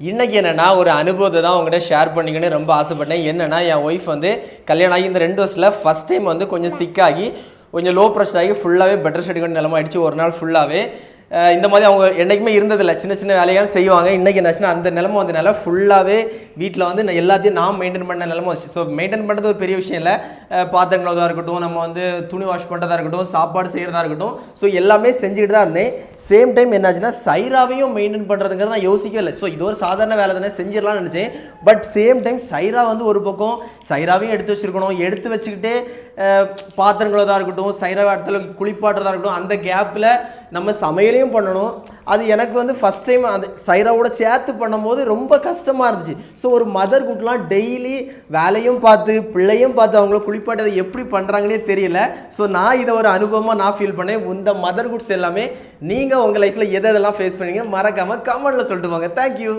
இன்னைக்கு என்னன்னா ஒரு அனுபவத்தை தான் உங்ககிட்ட ஷேர் பண்ணிக்கணும்னு ரொம்ப ஆசைப்பட்டேன். என்னன்னா என் ஒய்ஃப் வந்து கல்யாணம் ஆகி இந்த 2 வருஷத்துல ஃபர்ஸ்ட் டைம் வந்து கொஞ்சம் சிக்காகி கொஞ்சம் லோ ப்ரெஷர் ஆகி ஃபுல்லாகவே பெட்டர் ஷெட்யூல் நிலமா ஆயிடுச்சு. ஒரு நாள் ஃபுல்லாகவே இந்த மாதிரி அவங்க என்றைக்குமே இருந்ததில்லை. சின்ன சின்ன வேலையாக செய்வாங்க. இன்றைக்கி என்னாச்சுன்னா அந்த நிலமை வந்ததுனால ஃபுல்லாகவே வீட்டில் வந்து எல்லாத்தையும் நான் மெயின்டைன் பண்ண நிலமை வச்சு. ஸோ மெயின்டைன் பண்ணுறது ஒரு பெரிய விஷயம் இல்லை. பாத்திரம் கழுவதாக இருக்கட்டும், நம்ம வந்து துணி வாஷ் பண்ணுறதா இருக்கட்டும், சாப்பாடு செய்கிறதா இருக்கட்டும், ஸோ எல்லாமே செஞ்சுக்கிட்டு தான் இருந்தேன். சேம் டைம் என்னாச்சுன்னா சைராவையும் மெயின்டைன் பண்ணுறதுங்கிறது நான் யோசிக்கவே இல்லை. ஸோ இது ஒரு சாதாரண வேலை தானே, செஞ்சிடலாம்னு நினச்சேன். பட் சேம் டைம் சைரா வந்து ஒரு பக்கம் சைராவையும் எடுத்து வச்சுருக்கணும். எடுத்து வச்சுக்கிட்டு பாத்திரங்களதாக இருக்கட்டும், சைரா இடத்துல குளிப்பாட்டுறதா இருக்கட்டும், அந்த கேப்பில் நம்ம சமையலையும் பண்ணணும். அது எனக்கு வந்து ஃபஸ்ட் டைம் அந்த சைராவோட சேர்த்து பண்ணும்போது ரொம்ப கஷ்டமாக இருந்துச்சு. ஸோ ஒரு மதர் குட்லாம் டெய்லி வேலையும் பார்த்து பிள்ளையும் பார்த்து அவங்கள குளிப்பாட்டதை எப்படி பண்ணுறாங்கன்னே தெரியல. ஸோ நான் இதை ஒரு அனுபவமாக நான் ஃபீல் பண்ணேன். இந்த மதர் குட்ஸ் எல்லாமே நீங்கள் உங்கள் லைஃப்பில் எதெல்லாம் ஃபேஸ் பண்ணீங்க மறக்காமல் கமெண்ட்டில் சொல்லிட்டு வாங்க. தேங்க்யூ.